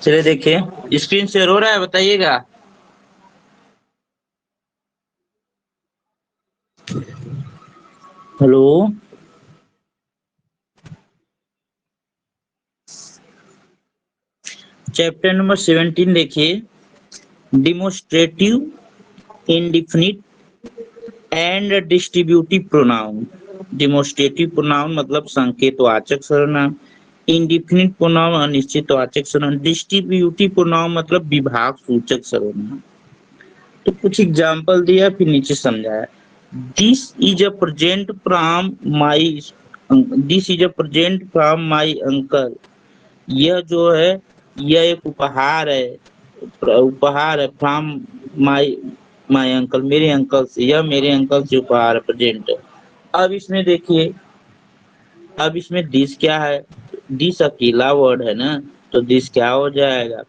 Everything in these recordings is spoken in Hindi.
चलिए देखिए, स्क्रीन शेयर हो रहा है, बताइएगा। हेलो, चैप्टर नंबर 17 देखिए, demonstrative, indefinite and distributive pronoun. Demonstrative pronoun मतलब संकेतवाचक सर्वनाम, इंडिफिनिट प्रोनाउन अनिश्चितवाचक सर्वनाम, डिस्ट्रीब्यूटिव प्रोनाउन मतलब विभाग सूचक सर्वनाम। तो कुछ एग्जाम्पल दिया, फिर नीचे समझाया। This is a present from my, this is a present from my uncle. यह जो है, यह एक उपहार है, उपहार है फ्रॉम माई, माई अंकल, मेरे अंकल से, यह मेरे अंकल से उपहार है, प्रेजेंट। अब इसमें देखिए, अब इसमें दिस क्या है, दिस अकेला वर्ड है ना, तो दिस क्या हो जाएगा,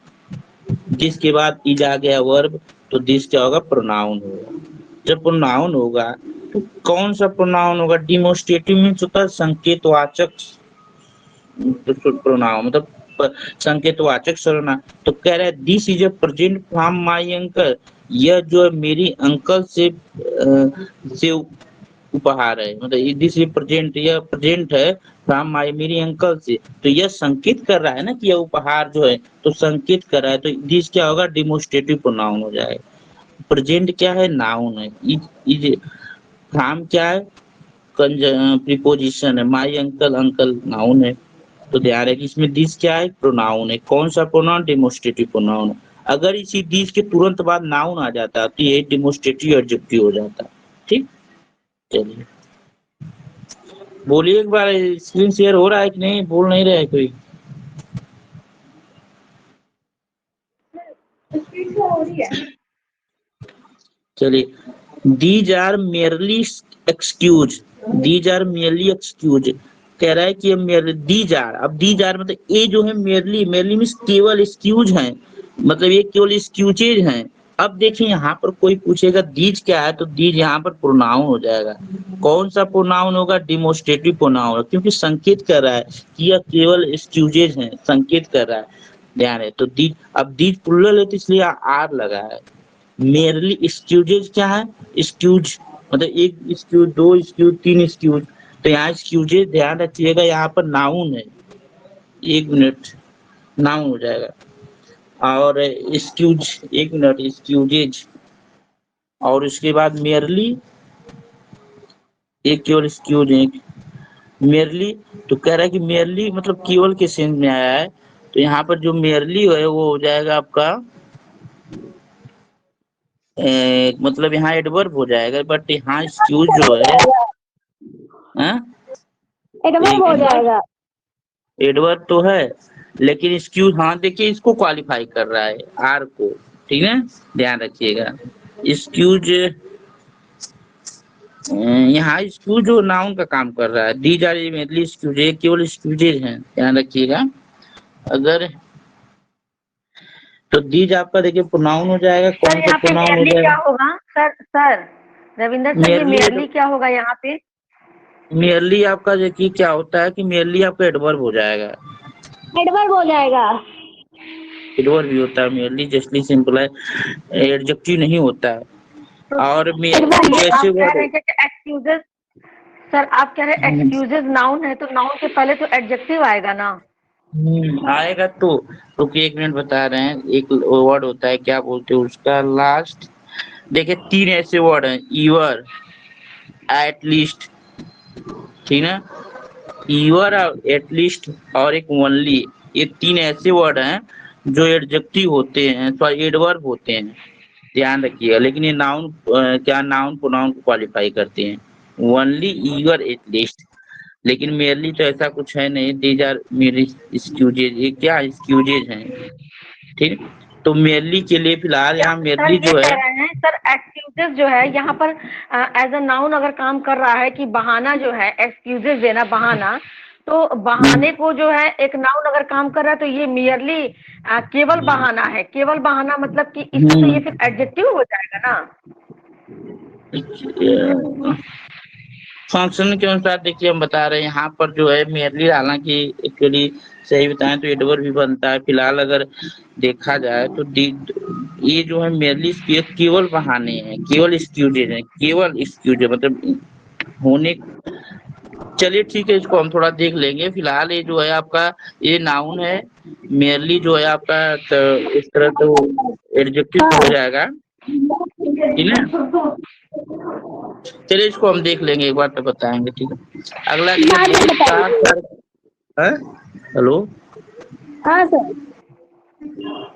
दिस के बाद इज आ गया वर्ब, तो दिस क्या होगा, प्रोनाउन होगा। जब प्रोनाउन होगा तो कौन सा प्रोनाउन होगा, डिमोस्ट्रेटिव मीन्स होता है संकेतवाचक प्रोनाउन, मतलब संकेतवाचक सर्वनाम। तो कह रहा है this is a present from my uncle, यह जो है मेरी अंकल से उपहार है, मतलब दिस इज प्रेजेंट, यह प्रेजेंट है फ्रॉम माय, मेरी अंकल से। तो यह संकेत कर रहा है ना कि यह उपहार जो है, तो संकेत कर रहा है, तो दिस क्या होगा, डिमोस्ट्रेटिव प्रोनाउन हो जाएगा। प्रेजेंट क्या है, नाउन है, इज फ्रॉम क्या है, प्रीपोजिशन है, माय अंकल, अंकल नाउन है। तो ध्यान रहे कि इसमें दिस क्या है, प्रोनाउन है। कौन सा प्रोनाउन, डेमोस्ट्रेटिव प्रोनाउन। अगर इसी दिस के तुरंत बाद नाउन आ जाता तो ये डेमोस्ट्रेटिव एडजेक्टिव हो जाता। ठीक, चलिए बोलिए एक बार, स्क्रीन शेयर हो रहा है कि नहीं, बोल नहीं रहा है कोई। चलिए, these are merely excuse, these are merely excuse, कह रहा है कि दीज आर, अब दीज आर मतलब ये जो है मेयरली, मेयरली मीन्स केवल, एक्सक्यूज है मतलब ये केवल एक्सक्यूजेज हैं। अब देखिए यहाँ पर कोई पूछेगा दीज क्या है, तो दीज यहाँ पर प्रोनाउन हो जाएगा। कौन सा प्रोनाउन होगा, डिमोस्ट्रेटिव प्रोनाउन, क्योंकि संकेत कर रहा है कि यह केवल एक्सक्यूजेज हैं, संकेत कर रहा है। ध्यान है, तो दीज, अब दीज प्लुरल है तो इसलिए आर लगा है। मेयरली एक्सक्यूजेज क्या है, एक्सक्यूज मतलब एक एक्सक्यूज, दो एक्सक्यूज, तीन एक्सक्यूज, तो यहाँ एक्सक्यूजेज ध्यान रखिएगा, यहाँ पर नाउन है, एक मिनट, नाउन हो जाएगा। और एक्सक्यूज, एक मिनट, एक्सक्यूजेज, और उसके बाद मेयरली, एक केवल एक्सक्यूज है, मेयरली। तो कह रहा है कि मेयरली मतलब केवल के सेंस में आया है, तो यहाँ पर जो मेयरली है वो हो जाएगा आपका मतलब यहाँ एडवर्ब हो जाएगा, बट यहाँ एक्सक्यूज जो है, एडवर्ब हो जाएगा, एडवर्ब तो है, लेकिन एक्सक्यूज, हाँ देखिए इसको क्वालिफाई कर रहा है, आर को, ठीक है, ध्यान रखिएगा। एक्सक्यूज, यहाँ एक्सक्यूज जो नाउन का काम कर रहा है, दीज आर मेनली एक्सक्यूज, ये केवल एक्सक्यूजेज हैं, ध्यान रखिएगा। अगर तो दीज आपका देखिए प्रोनाउन हो जाएगा, कौन सा प्रोनाउन हो जाएगा, क्या होगा सर, रविंदर सर, ये मेयरली क्या होगा यहाँ पे, मेयरली आपका देखिए क्या होता है कि मेयरली आपका एडवर्ब हो जाएगा, एडवर्ब हो जाएगा, एडवर्ब भी होता है मेयरली, जस्टली सिंपल है, एडजेक्टिव नहीं होता है। और आप कह रहे हैं कि एक्सक्यूजेस, सर आप कह रहे हैं एक्सक्यूजेस नाउन है, तो नाउन के पहले तो एडजेक्टिव आएगा ना। आएगा तो रुकिए एक मिनट बता रहे हैं। एक वर्ड होता है, क्या बोलते हैं उसका, लास्ट। देखिए 3 ऐसे वर्ड हैं, ईवर, एटलीस्ट, ठीक है, ईवर एटलीस्ट और एक ओनली। ये 3 ऐसे वर्ड हैं जो एडजेक्टिव होते हैं, सॉरी एडवर्ब होते हैं, ध्यान रखिएगा। लेकिन ये नाउन क्या नाउन प्रोनाउन को क्वालिफाई करते हैं, ओनली, ईवर, एटलीस्ट। लेकिन मेरली तो ऐसा कुछ है नहीं, दीज आर मेरी एक्सक्यूजेज, ये क्या एक्सक्यूजेज हैं, ठीक। तो मेरली के लिए फिलहाल क्या यहाँ सर मेरली ये जो कह है, रहे हैं सर, एक्सक्यूजेस जो है यहाँ पर एज अ नाउन अगर काम कर रहा है कि बहाना जो है, एक्सक्यूजेस देना बहाना, तो बहाने को जो है एक नाउन अगर काम कर रहा है तो ये मियरली केवल बहाना है। केवल बहाना मतलब कि इससे तो ये फिर एडजेक्टिव हो जाएगा ना। फंक्शन के अनुसार देखिए हम बता रहे हैं यहाँ पर जो है मेरली, हालांकि एक्चुअली सही बताएं तो एडवर्ब भी बनता है। फिलहाल अगर देखा जाए तो ये जो है मेरली केवल बहाने हैं, केवल एक्सक्यूजेज हैं, केवल एक्सक्यूजेज मतलब होने। चलिए ठीक है, इसको हम थोड़ा देख लेंगे। फिलहाल ये जो है आपका ये नाउन है, मेरली जो है आपका इस तरह तो एडजेक्टिव हो जाएगा, ठीक है। चलिए इसको हम देख लेंगे एक बार तो बताएंगे, ठीक है। अगला देखिए बोथ कार्स आर, हैं? हेलो, हाँ सर।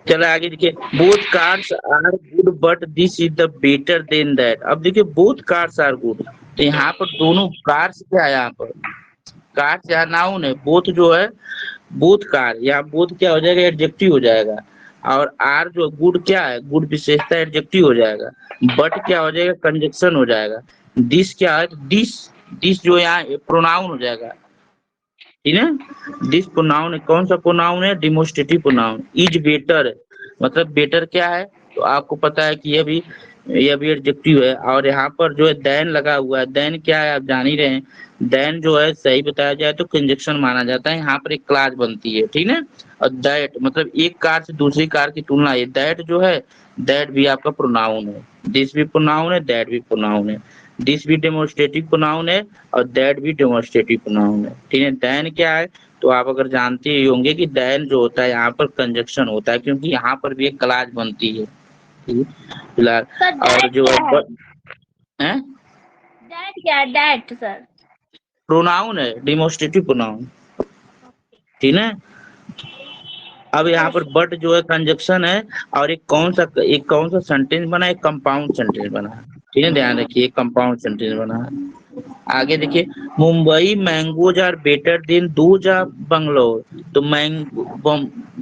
चलो आगे देखिए, both cars are good but this is the better than that. अब देखिए बोथ कार्स आर गुड, तो यहाँ पर दोनों कार्स क्या है, यहाँ पर कार्स यहाँ नाउन है, बोथ जो है बोथ कार, यहाँ बोथ क्या हो जाएगा, एडजेक्टिव हो जाएगा। और आर जो गुड क्या है, गुड विशेषता, एडजेक्टिव हो जाएगा। बट क्या हो जाएगा, कंजक्शन हो जाएगा। दिस क्या है, दिस, दिस जो यहाँ प्रोनाउन हो जाएगा, ठीक है। दिस प्रोनाउन कौन सा प्रोनाउन है, डिमोस्ट्रेटिव प्रोनाउन। इज बेटर मतलब बेटर क्या है, तो आपको पता है कि ये भी एडजेक्टिव है। और यहाँ पर जो है देन लगा हुआ है, देन क्या है आप जान ही रहे हैं। देन जो है सही बताया जाए तो कंजक्शन माना जाता है, यहाँ पर एक क्लास बनती है, ठीक है। और दैट मतलब एक कार से दूसरी कार की तुलना है, दैट जो है, दैट भी आपका प्रोनाउन है। दिस भी प्रोनाउन है, दैट भी प्रोनाउन है। दिस भी डेमोस्ट्रेटिव प्रोनाउन है और दैट भी डेमोस्ट्रेटिव प्रोनाउन है, ठीक है। देन क्या है, तो आप अगर जानते ही होंगे कि देन जो होता है यहाँ पर कंजक्शन होता है, क्योंकि यहाँ पर भी एक क्लास बनती है, ठीक है। फिलहाल सर और दैट जो क्या है? है दैट क्या है? That sir. प्रोनाउन है, डेमोस्ट्रेटिव प्रोनाउन, ठीक है। अब यहाँ पर बट जो है कंजक्शन है। और एक कौन सा सेंटेंस बना है, कंपाउंड सेंटेंस बना है, ठीक है, ध्यान रखिए कंपाउंड सेंटेंस बना है। आगे देखिए, Mumbai mangoes are better than those of Bangalore. तो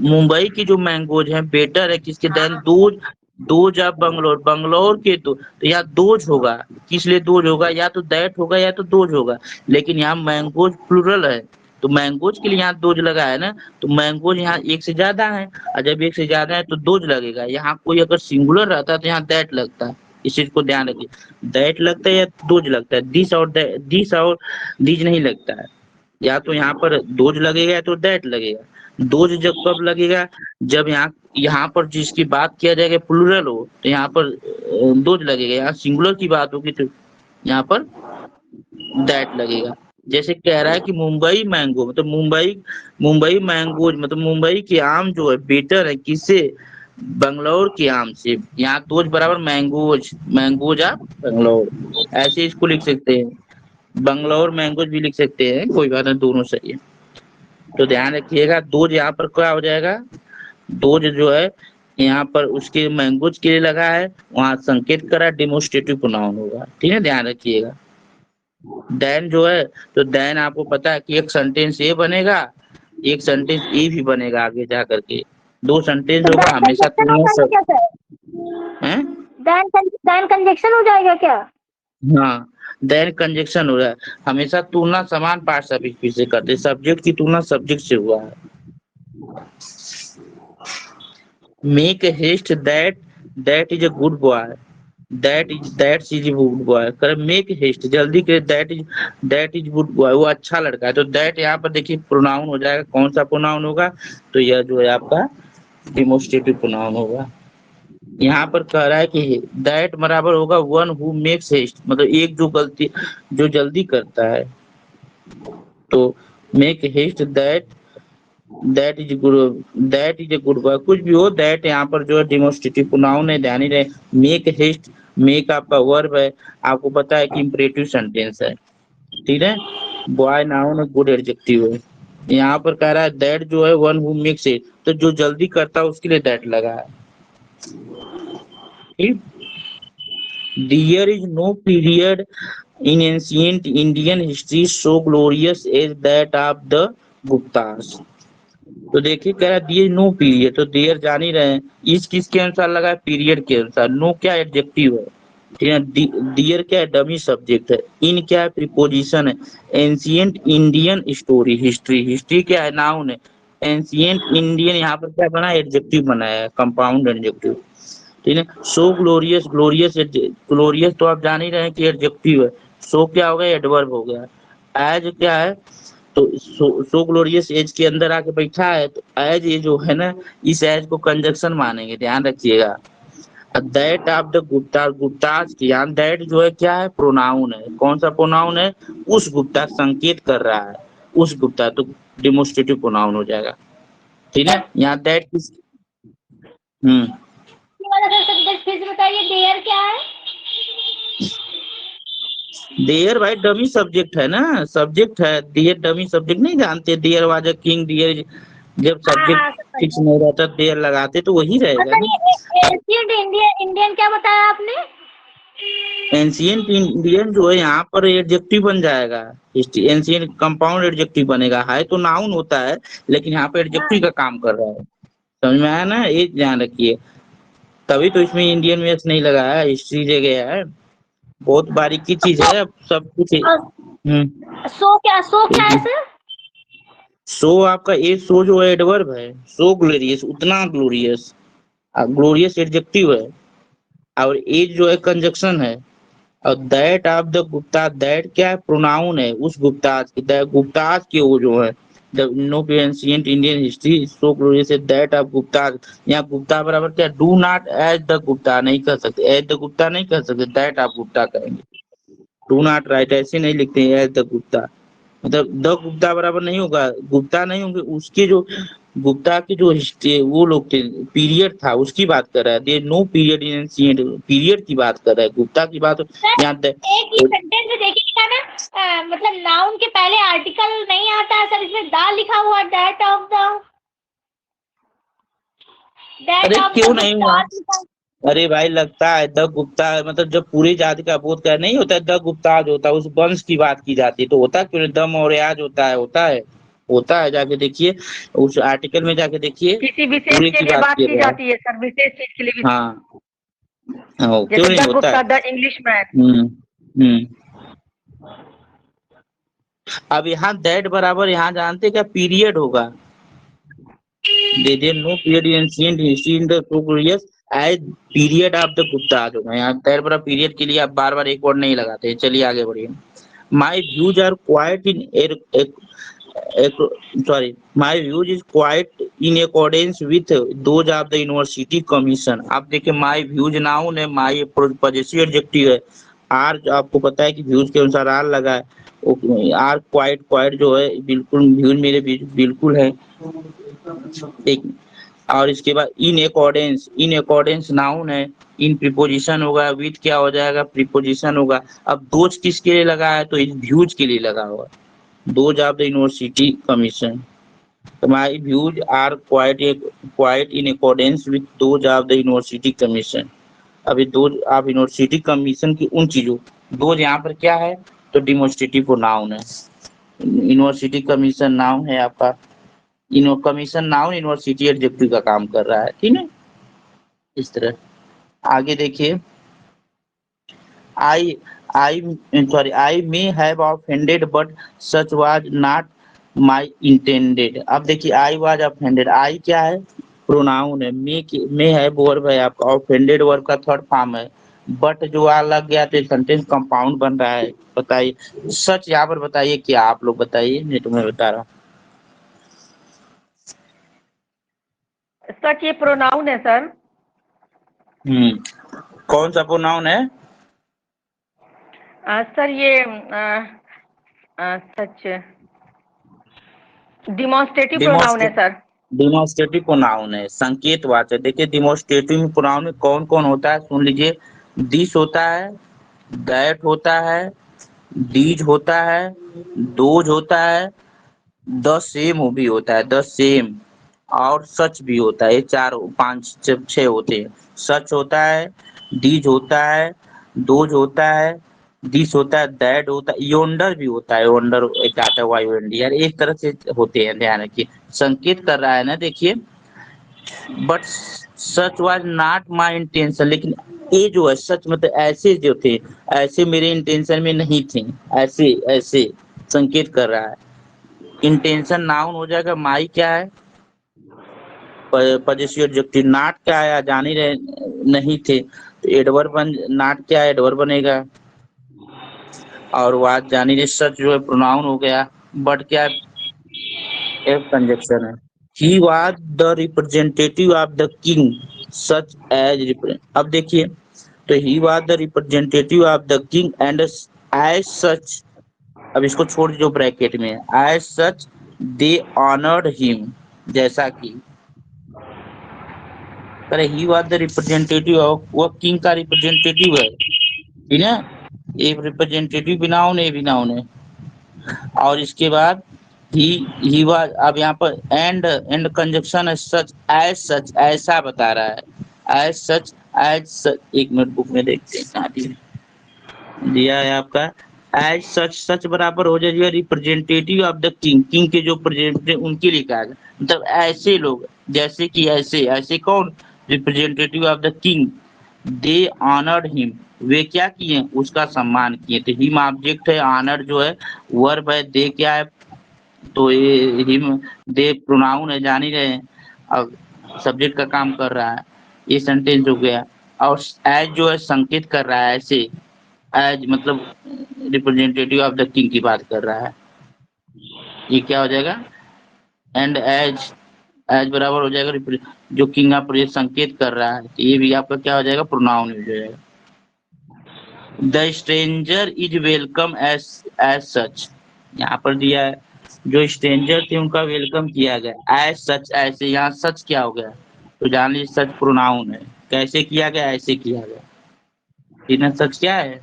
मुंबई की जो मैंगोज है बेटर है किसके, than those, those of Bangalore, Bangalore के तो यहाँ दोज होगा। किस लिए दोज होगा, या तो दैट होगा या तो दोज होगा। लेकिन यहाँ मैंगोज प्लूरल है, तो मैंगोज के लिए यहाँ दोज लगा है ना। तो मैंगोज यहाँ एक से ज्यादा है, और जब एक से ज्यादा है तो दोज लगेगा। यहाँ कोई अगर सिंगुलर रहता तो यहाँ दैट लगता है, इस चीज को ध्यान रखिए। दैट लगता है या दोज लगता है, दिस और दीज नहीं लगता है। या तो यहाँ पर दोज लगेगा या तो दैट लगेगा। दोज जब कब लगेगा, जब यहाँ पर जिसकी बात किया जाएगा प्लूरल हो तो यहाँ पर दोज लगेगा। यहाँ सिंगुलर की बात होगी तो यहाँ पर दैट लगेगा। जैसे कह रहा है कि मुंबई मैंगो मतलब मुंबई मैंगोज मतलब मुंबई के आम जो है बेटर है किससे, बंगलौर के आम से। यहाँ दोज बराबर मैंगोज, मैंगोज ऑफ बंगलौर, ऐसे इसको लिख सकते हैं। बंगलौर मैंगोज भी लिख सकते हैं, कोई बात नहीं, दोनों सही है। तो ध्यान रखिएगा, दोज यहाँ पर क्या हो जाएगा, दोज जो है यहाँ पर उसके मैंगोज के लिए लगा है, वहां संकेत करा, डेमोस्ट्रेटिव प्रोनाउन होगा, ठीक है, ध्यान रखिएगा। देन जो है, तो देन आपको पता है कि एक सेंटेंस ए बनेगा, एक सेंटेंस ए भी बनेगा आगे जा करके, दो सेंटेंस तो होगा दैन हमेशा कंजक्शन हो तुलना जाएगा सब क्या सर? है। दैन कंजक्शन हो जाएगा क्या? हाँ, देन कंजक्शन हो रहा है, हमेशा तुलना समान पार्ट सफिक्स से करते हैं, सब्जेक्ट की तुलना सब्जेक्ट से हुआ है। Make haste that is a good boy, that is good boy कर, मेक हेस्ट जल्दी करे, दैट इज गुड बॉय, वो अच्छा लड़का है। तो दैट यहाँ पर देखिए प्रोनाउन हो जाएगा, कौन सा प्रोनाउन होगा, तो यह जो है आपका डेमोस्ट्रेटिव प्रोनाउन होगा। यहाँ पर कह रहा है कि दैट बराबर होगा वन हु मेक्स हेस्ट, मतलब एक जो जल्दी करता है। तो make haste that that is a good work, कुछ भी हो, दैट यहाँ पर जो है डिमोस्ट्रेटिव प्रोनाउन है, ध्यान ही रहे। मेक हेस्ट, मेक आपका वर्ब है, आपको पता है कि इंपरेटिव सेंटेंस है, ठीक है। बॉय नाउन है, गुड एडजेक्टिव है। यहाँ पर कह रहा है दैट जो है वन हु मेक्स इट, तो जो जल्दी करता है उसके लिए दैट लगा है, ठीक। There is no period in ancient Indian history so glorious as that of the Guptas। तो देखिए कह रहा है दियर नो पीरियड, तो देयर जान ही रहे हैं, इस किसके अनुसार लगा है, पीरियड के अनुसार। नो क्या एडजेक्टिव है, ठीक है। डियर क्या है, डमी सब्जेक्ट है। इन क्या है, प्रीपोजिशन है। Ancient Indian story, history, history क्या है, नाउन है। एंशियंट इंडियन यहाँ पर क्या बना है, एडजेक्टिव बनाया है, कंपाउंड एडजेक्टिव, ठीक है। सो ग्लोरियस, ग्लोरियस, ग्लोरियस तो आप जान ही रहे हैं कि एडजेक्टिव है। सो क्या हो गया, एडवर्ब हो गया। एज क्या है, तो सो ग्लोरियस एज के अंदर आके बैठा है, तो एज ये जो है ना, इस एज को कंजक्शन मानेंगे, ध्यान रखिएगा। That of the Gupta, Gupta's की, यहाँ दैट जो है क्या है, प्रोनाउन है। कौन सा प्रोनाउन है, उस गुप्ता, संकेत कर रहा है उस गुप्ता, तो डिमोस्ट्रेटिव प्रोनाउन हो जाएगा, ठीक है। यहाँ दैट किस, ये वाला सेंटेंस फिर से बताइए, देयर क्या है? देयर भाई डमी सब्जेक्ट है ना, सब्जेक्ट है देयर, डमी सब्जेक्ट नहीं जानते, there was a king, there, जब हाँ सब्जेक्ट हाँ, समझ फिक्स गए। नहीं रहता देयर लगाते तो वही रहेगा सर ना। ये एंशिएंट इंडियन इंडियन क्या बताया आपने? एंशियंट इंडियन जो है यहाँ पर एडजेक्टिव बन जाएगा, एंशियंट कंपाउंड एडजेक्टिव बनेगा, है तो नाउन होता है, लेकिन यहाँ पे हाँ, एडजेक्टिव का काम कर रहा है, समझ में आया ना, ये ध्यान रखिए। तभी तो इसमें इंडियन में नहीं लगाया, हिस्ट्री दे गया है, बहुत बारीकी चीज सो है, अब सब कुछ सो क्या है एक सर? सो आपका ए सो जो है एडवर्ब है, सो ग्लोरियस, उतना ग्लोरियस, ग्लोरियस एडजेक्टिव है, और एज जो है कंजक्शन है। और that of the Gupta, that क्या है, प्रोनाउन है उस गुप्ताज की, गुप्ताज की वो जो है, the no ancient Indian history so glorious that of Gupta. यहाँ गुप्ता बराबर क्या, do not as the Gupta नहीं कर सकते, एज द गुप्ता नहीं कर सकते, दैट ऑफ गुप्ता करेंगे। डू नॉट राइट ऐसे नहीं लिखते हैं एज द गुप्ता, मतलब द गुप्ता बराबर नहीं होगा, गुप्ता नहीं होंगे, उसके जो गुप्ता की जो हिस्ट्री वो लोग थे, पीरियड था उसकी बात कर रहा है, there no period in ancient, period की बात कर रहा है, गुप्ता की बात सर यहाँ एक ही सेंटेंस में देखिएगा ना, मतलब नाउन के पहले आर्टिकल नहीं आता है सर, इसमें द लिखा हुआ, दैट ऑफ द, दैट अरे ऑफ द क्यों नहीं हुआ, गुप्ता। अरे भाई लगता है द गुप्ता है, मतलब जब पूरी जाति का बोध कर नहीं होता है, द गुप्ताज होता है, उस वंश की बात की जाती है, तो होता क्यों नहीं, द मौर्याज होता है, होता है, जाके देखिए उस आर्टिकल में, जाके देखिए किसी विशेष पूरे के की लिए बात बात किया की गया है। जाती है सर, विशेष चीज के लिए भी, हाँ हाँ, क्यों जैसे नहीं द होता गुप्ता, है। The English man. हम्म। अब यहाँ दैट बराबर यहाँ जानते क्या, पीरियड होगा, they know period in ancient history in the progress age period of the Gupta होगा, यहाँ दैट बराबर पीरियड के लिए आप बार बार एक वर्ड नहीं लगाते। चलिए आगे बढ़िए। My views are quite in sorry, my views is quite in accordance with those of the university commission। आप देखिए माई व्यूज नाउन है, माई पॉजेसिव एडजेक्टिव है, आर आपको पता है कि व्यूज के अनुसार आर लगा है, आर क्वाइट, क्वाइट जो है बिल्कुल, व्यूज मेरे बिल्कुल है, ठीक। और इसके बाद इन अकॉर्डेंस नाउन है, इन प्रीपोजिशन होगा, विथ क्या हो जाएगा, प्रीपोजिशन होगा। अब दोज किसके लिए लगा है, तो इस व्यूज के लिए लगा हुआ, those of the university commission. My views are quite in accordance with those of the university commission। अभी दो आप यूनिवर्सिटी कमीशन की उन चीजों, दो यहाँ पर क्या है, तो डिमोस्ट्रेटिव को नाउन है, यूनिवर्सिटी कमीशन नाउन है आपका, कमीशन नाउन, यूनिवर्सिटी एडजेक्टिव का काम कर रहा है, ठीक है। इस तरह आगे देखिए, I I may have offended but such was not my intended. अब देखिए आई वाज ऑफेंडेड, आई क्या है, प्रोनाउन है, मे है वर्ब है आपका, ऑफेंडेड वर्ब का थर्ड फॉर्म है, बट जो आ लग गया तो सेंटेंस कंपाउंड बन रहा है। बताइए सच यहाँ पर बताइए क्या, आप लोग बताइए, नहीं तो मैं बता रहा हूँ। सच ये प्रोनाउन है सर। कौन सा प्रोनाउन है, सर ये सच, डिमॉन्स्ट्रेटिव प्रोनाउन है सर। डिमॉन्स्ट्रेटिव प्रोनाउन है, संकेतवाचक। देखिए डिमॉन्स्ट्रेटिव प्रोनाउन में कौन कौन होता है सुन लीजिए। दिस होता है, दैट होता है, दीज होता है, दोज होता है, द सेम भी होता है, द सेम, और सच भी होता है। ये 4 5 6 होते हैं। सच होता है, दीज होता है, दोज होता है, दिस होता है, दैट होता है, योंडर भी होता है। योंडर एक आता है वायुवेंडी, यार एक तरह से होते हैं, ध्यान रखिए। संकेत कर रहा है ना, देखिए। But such was not my intention, लेकिन ये जो है सच मतलब ऐसे जो थे, ऐसे मेरे इंटेंशन में नहीं थे, ऐसे ऐसे संकेत कर रहा है। इंटेंशन नाउन हो जाएगा। माई क्या है, पजेसिव एडजेक्टिव। नॉट क्या है, जान ही रहे नहीं थे, तो एडवर्ब बन, नॉट क्या है, एडवर्ब बनेगा। और वाज जान ही रहे, सच जो है प्रोनाउन हो गया। बट क्या है, एफ कंजक्शन है। He was the representative of the king such as. अब देखिए, तो he was the representative of the king and as such. अब इसको छोड़ दो, ब्रैकेट में as such they honoured him, जैसा कि अरे he was the representative of, वो किंग का रिप्रेजेंटेटिव है, ठीक है। एक रिप्रेजेंटेटिव भी नाउन है, ये भी नाउन है। और इसके बाद ही वाज, अब यहाँ पर एंड कंजक्शन है सच ऐसा बता रहा है। एज सच एक मिनट बुक में देखते हैं कहाँ दिया है आपका। एज सच बराबर हो जाएगा representative of the king, king के जो प्रेजेंटेटिव उनके लिए कहा गया, मतलब ऐसे लोग, जैसे कि ऐसे ऐसे कौन, representative of the king. They honoured him, वे क्या किए, उसका सम्मान किए। तो हिम ऑब्जेक्ट है, ऑनर जो है वर्ब है, दे क्या है, तो ये हिम दे प्रोनाउन है, जान ही रहे हैं। अब सब्जेक्ट का काम कर रहा है, ये सेंटेंस हो गया। और एज जो है संकेत कर रहा है, ऐसे एज मतलब रिप्रेजेंटेटिव ऑफ द किंग की बात कर रहा है। ये क्या हो जाएगा, एंड एज बराबर हो जाएगा जो किंग ऑफ प्लेस संकेत कर रहा है, तो ये भी आपका क्या हो जाएगा, प्रोनाउन हो जाएगा। The stranger is welcome as such, यहाँ पर दिया है जो स्ट्रेंजर थे उनका वेलकम किया गया एज सच, ऐसे। यहाँ सच क्या हो गया, तो जान लीजिए सच प्रोनाउन है। कैसे किया गया, ऐसे किया गया। इन्हें सच क्या है,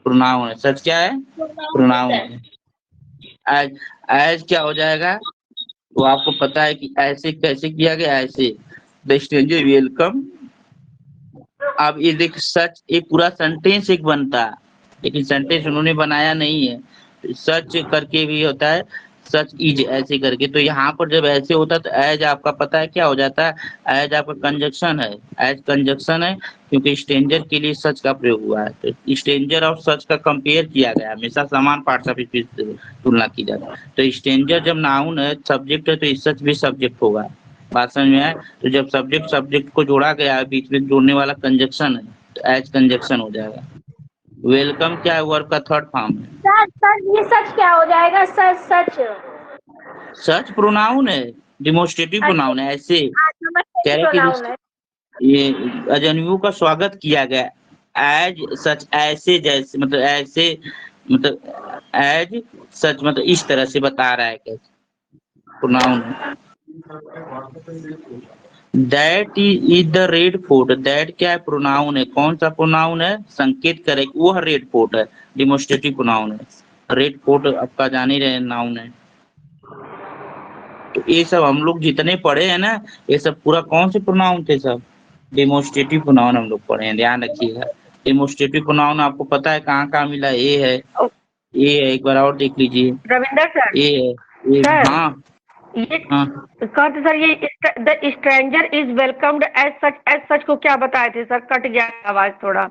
प्रोनाउन है। सच क्या है, प्रोनाउन है। एज क्या हो जाएगा, तो आपको पता है कि ऐसे कैसे किया गया, ऐसे। The stranger welcome. अब ये देख सच, एक पूरा सेंटेंस एक बनता है, लेकिन सेंटेंस उन्होंने बनाया नहीं है। सच करके भी होता है, सच इज ऐसे करके। तो यहाँ पर जब ऐसे होता है तो एज आपका पता है क्या हो जाता है, एज आपका कंजक्शन है। एज कंजक्शन है क्योंकि स्ट्रेंजर के लिए सच का प्रयोग हुआ है। तो स्ट्रेंजर और सच का कंपेयर किया गया, हमेशा समान पार्ट्सिपिल की तुलना की जाती है। तो स्ट्रेंजर जब नाउन है, सब्जेक्ट है, तो सच भी सब्जेक्ट होगा। बात समझ में आए, तो जब सब्जेक्ट को जोड़ा गया है, बीच में जोड़ने वाला कंजक्शन है, तो एज कंजक्शन हो जाएगा। वेलकम क्या है, वर्ब का थर्ड फॉर्म है। सच ये सच क्या हो जाएगा, सच सच प्रोनाउन है, डिमोन्स्ट्रेटिव प्रोनाउन है, ऐसे कह रहे प्रोनाउन कि है। ये अजनबियों का स्वागत किया गया एज सच, ऐसे जैसे, मतलब ऐसे, मतलब एज सच मतलब इस तरह से बता रहा है, कैसे प्रोनाउन है। That is the red fort, that क्या है, प्रोनाउन है। कौन सा प्रोनाउन है, संकेत करे वो रेड फोर्ट है, डिमोन्स्ट्रेटिव प्रोनाउन है। रेड फोर्ट आपका जान ही रहे नाउन है। तो ये सब हम लोग जितने पढ़े हैं ना, ये सब पूरा कौन से प्रोनाउन थे, सब डिमोन्स्ट्रेटिव प्रोनाउन हम लोग पढ़े हैं, ध्यान रखिएगा। डिमोन्स्ट्रेटिव प्रोनाउन आपको पता है कहाँ कहाँ मिला, ये है, ये है, एक बार और देख लीजिए, रविंदर सर, ये है, ये सर हाँ ये हाँ। कहते सर, ये the stranger is welcomed as such को क्या बताए थे सर, कट गया आवाज थोड़ा।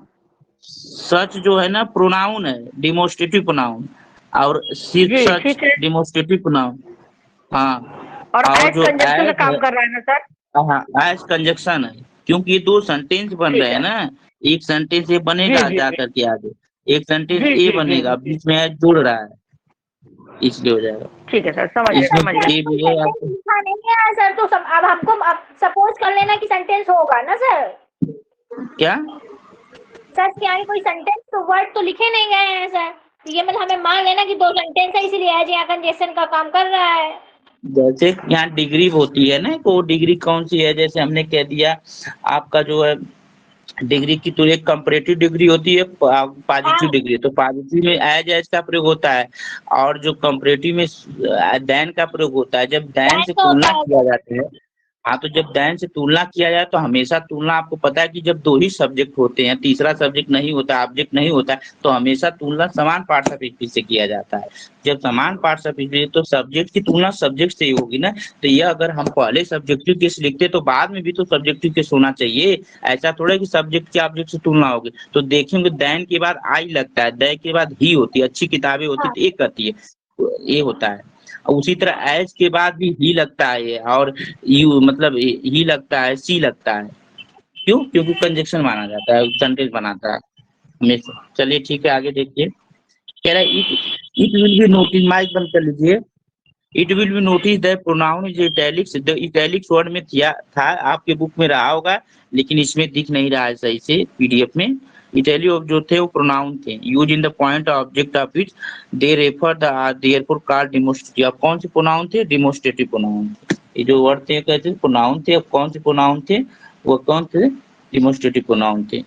सच जो है ना प्रोनाउन है, डिमोन्स्ट्रेटिव प्रोनाउन, और सिर्फ जी सच ठीक है, डिमोन्स्ट्रेटिव प्रोनाउन। हाँ, और और एज जो कंजक्शन का एज काम है, कर रहा है ना सर। हाँ एज कंजक्शन है, क्योंकि ये 2 सेंटेंस बन ठीक रहे हैं है, ना। एक सेंटेंस ये जी बनेगा जी जा जी करके आगे, एक सेंटेंस जी ए जी जी बनेगा, जी, बीच में एज जुड़ रहा है, इसलिए हो जाएगा। ठीक है सर, समझ गए इसमें समझ सर गए। ए कोई भी है सेंटेंस आपको। लिखा नहीं है सर, तो सब अब हमको अब सपोज कर लेना कि सेंटेंस होगा ना सर। क्या, सच के आगे कोई सेंटेंस तो वर्ड तो लिखे नहीं गए हैं सर। तो ये मतलब हमें मान लेना कि 2 सेंटेंस है, इसीलिए एज यहाँ कंजेशन का काम कर रहा है। जैसे यहाँ डिग्री होती है ना, वो डिग्री कौन सी है, जैसे हमने कह दिया आपका जो है डिग्री की, तो एक कंपैरेटिव डिग्री होती है, पॉजिटिव हाँ, डिग्री। तो पॉजिटिव में एज का प्रयोग होता है, और जो कंपैरेटिव में देन का प्रयोग होता है। जब देन दैन से का तुलना होता है किया जब। जाता है, हाँ, तो जब देन से तुलना किया जाए तो हमेशा तुलना, आपको पता है कि जब दो ही सब्जेक्ट होते हैं, तीसरा सब्जेक्ट नहीं होता, ऑब्जेक्ट नहीं होता है, तो हमेशा तुलना समान पार्ट ऑफ स्पीच से किया जाता है। जब समान पार्ट ऑफ स्पीच, तो सब्जेक्ट की तुलना सब्जेक्ट से ही होगी ना। तो यह अगर हम पहले सब्जेक्टिव केस लिखते तो बाद में भी तो सब्जेक्टिव केस होना चाहिए। ऐसा थोड़ा है कि सब्जेक्ट की ऑब्जेक्ट से तुलना होगी। तो देखेंगे देन के बाद आई लगता है, दय के बाद ही होती है, अच्छी किताबें होती हाँ, है तो एक करती है, तो ये होता है। और उसी तरह एज के बाद भी ही लगता है ये, और यू मतलब ही लगता है, सी लगता है। क्यों? क्योंकि कंजक्शन माना जाता है, सेंटेंस बनाता है हमेशा। चलिए ठीक है, आगे देखिए। कह रहा है it it will be notice, mic बंद कर लीजिए। It will be notice that pronoun is italics, the italics word में था आपके बुक में रहा होगा, लेकिन इसमें दिख नहीं रहा है सही से पीडीएफ में। इटैलिक जो थे वो प्रोनाउन थे, use in the point object of it, they refer the therefore called demonstrative. अब कौन से प्रोनाउन थे? Demonstrative pronoun. ये जो वर्ड थे कहते प्रोनाउन थे। अब कौन से प्रोनाउन थे? वो कौन थे? डिमोस्ट्रेटिव प्रोनाउन थे।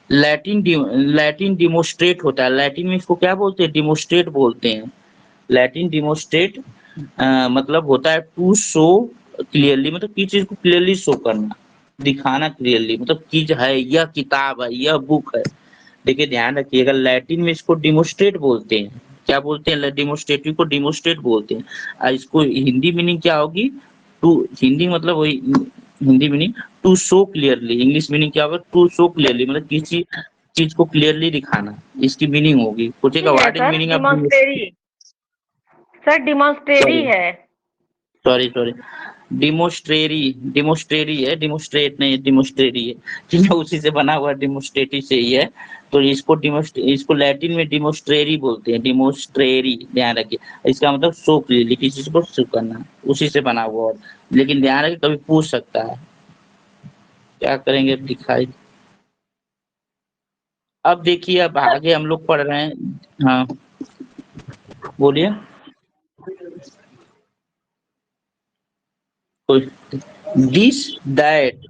लैटिन डिमोस्ट्रेट होता है, लैटिन में इसको क्या बोलते हैं? डिमोस्ट्रेट बोलते हैं। लैटिन डिमोस्ट्रेट मतलब होता है टू शो क्लियरली, मतलब किसी चीज को क्लियरली शो करना, दिखाना क्लियरली, मतलब चीज है, यह किताब है, यह बुक है। देखिए ध्यान रखिएगा, लैटिन में इसको डिमोस्ट्रेट बोलते हैं। क्या बोलते हैं? डिमोस्ट्रेटिव को डिमोस्ट्रेट बोलते हैं। और इसको हिंदी मीनिंग क्या होगी? टू, हिंदी मतलब वही, Hindi meaning to show clearly. English meaning क्या होगा? टू शो क्लियरली, मतलब किसी चीज को क्लियरली दिखाना, इसकी मीनिंग होगी। पूछेगा है what is sir, meaning of demonstrary. Sir demonstrary sorry है। सॉरी सॉरी डिमोस्ट्रेरी, डिमोस्ट्रेरी है, डिमोस्ट्रेट नहीं है, डिमोस्ट्रेरी है। ठीक है, उसी से बना हुआ, डिमोस्ट्रेटी से ही है। तो इसको लैटिन में डिमोस्ट्रेरी बोलते हैं, डिमोस्ट्रेरी, ध्यान रखिए। इसका मतलब शो क्लियरली, किसी चीज को शो करना, उसी से बना हुआ। और लेकिन ध्यान रखिए, कभी पूछ सकता है। क्या करेंगे? अब दिखाई। अब देखिए, अब आगे हम लोग पढ़ रहे हैं। हाँ बोलिए। दिस दैट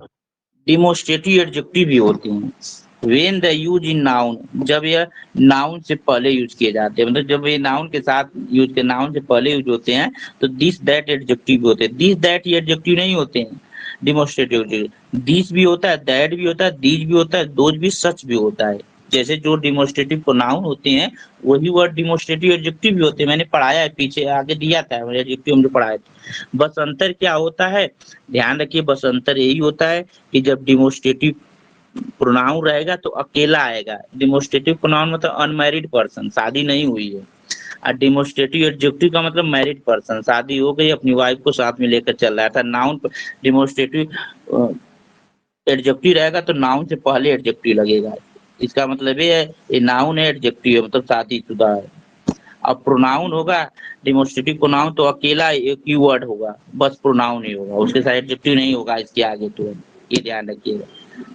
डिमोस्ट्रेटिव एडजेक्टिव भी होते हैं। When the use in noun, जब यह नाउन से पहले यूज किए जाते हैं, मतलब जब ये नाउन के साथ यूज के, नाउन से पहले यूज होते हैं, तो दिस दैट एडजेक्टिव होते हैं। दिस दैट ये एडजेक्टिव नहीं होते हैं डिमोस्ट्रेटिव। दिस भी होता है, दैट भी होता है, दीज भी होता है, दोज भी, सच भी होता है। जैसे जो डिमोस्ट्रेटिव प्रोनाउन होते हैं, वही वर्ड डिमोस्ट्रेटिव एडजेक्टिव भी होते हैं। मैंने पढ़ाया है, पीछे आगे दिया था एडजेक्टिव, हम जो पढ़ाए थे। बस अंतर क्या होता है? ध्यान रखिए, बस अंतर यही होता है कि जब डिमोस्ट्रेटिव प्रोनाउन रहेगा तो अकेला आएगा। डिमोस्ट्रेटिव प्रोनाउन मतलब अनमैरिड पर्सन, शादी नहीं हुई है। और डिमोस्ट्रेटिव एडजेक्टिव का मतलब मैरिड पर्सन, शादी हो गई, अपनी वाइफ को साथ में लेकर चल रहा था। नाउन डिमोस्ट्रेटिव एडजेक्टिव रहेगा तो नाउन से पहले एडजेक्टिव लगेगा। इसका मतलब ये है, ये नाउन है, एडजेक्टिव है, मतलब शादीशुदा है। अब प्रोनाउन होगा, डिमोस्ट्रेटिव प्रोनाउन तो अकेला एक ही वर्ड होगा, बस प्रोनाउन ही होगा, उसके साथ एडजेक्टिव नहीं होगा इसके आगे। तो ये ध्यान रखिएगा।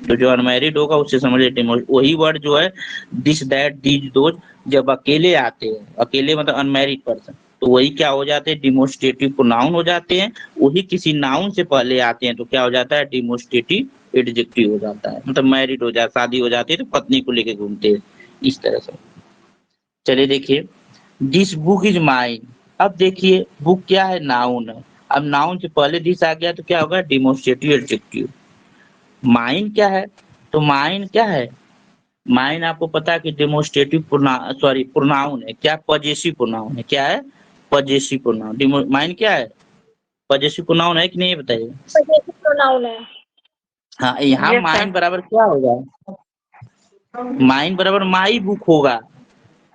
तो जो अनमैरिड होगा उससे समझिए वही वर्ड जो है दिस दैट दीज दोज, जब अकेले आते हैं, अकेले मतलब अनमैरिड पर्सन, तो वही क्या हो जाते हैं? डिमोस्ट्रेटिव प्रोनाउन हो जाते हैं। वही किसी नाउन से पहले आते हैं तो क्या हो जाता है? डिमोस्ट्रेटिव एडजेक्टिव हो जाता है। मतलब मैरिड हो जाए, शादी हो जाती है तो पत्नी को लेके घूमते हैं, इस तरह से। चलिए देखिए, दिस बुक इज माइन। अब देखिए बुक क्या है? नाउन है। अब नाउन से पहले दिस आ गया तो क्या होगा? Demonstrative adjective. माइन क्या है? तो माइन क्या है? माइन आपको पता है कि डिमोस्ट्रेटिव प्रोनाउन है। क्या? पजेसिव प्रोनाउन है। क्या है? Possessive pronoun. माइन क्या है? पजेसिव प्रोनाउन है कि नहीं, बताइए। पजेसिव प्रोनाउन है। हाँ, यहाँ यस माइन सर। बराबर क्या होगा? माइन बराबर माई बुक होगा,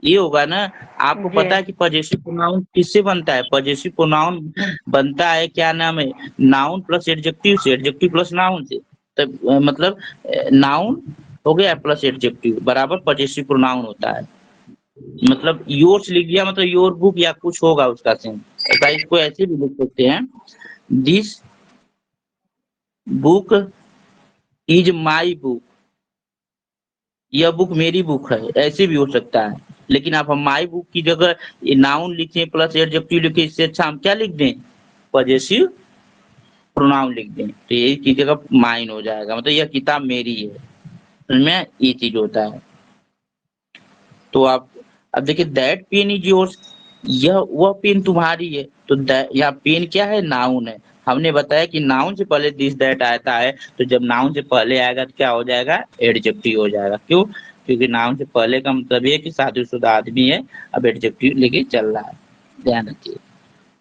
ये होगा ना। आपको जी। पता है कि पजेसिव प्रोनाउन किससे बनता है? पजेसिव प्रोनाउन बनता है, क्या नाम है, नाउन प्लस एडजेक्टिव से, एडजेक्टिव प्लस नाउन से। तब मतलब नाउन हो गया प्लस एडजेक्टिव बराबर पजेसिव प्रोनाउन होता है। मतलब योर्स लिख दिया मतलब योर बुक या कुछ होगा उसका सेम। ऐसा इसको ऐसे भी लिख सकते हैं, this book is my book. यह बुक मेरी बुक है, ऐसे भी हो सकता है। लेकिन आप हम माई बुक की जगह नाउन लिखें प्लस एडजेक्टिव लिखें, इससे अच्छा हम क्या लिख दें, पॉजेसिव प्रोनाउन लिख दें, तो यही चीज का माइन हो जाएगा, मतलब यह किताब मेरी है, समझ में ये चीज होता है। तो आप अब देखिए दैट पेन इज योर्स, यह वह पेन तुम्हारी है, तो यहाँ पेन क्या है, नाउन है। हमने बताया कि नाउन से पहले दिस दैट आता है, तो जब नाउन से पहले आएगा तो क्या हो जाएगा, एडजेक्टिव हो जाएगा। क्यों, क्योंकि नाउन से पहले का मतलब ये है कि शादीशुदा आदमी है, अब एडजेक्टिव लेके चल रहा है, ध्यान रखिए।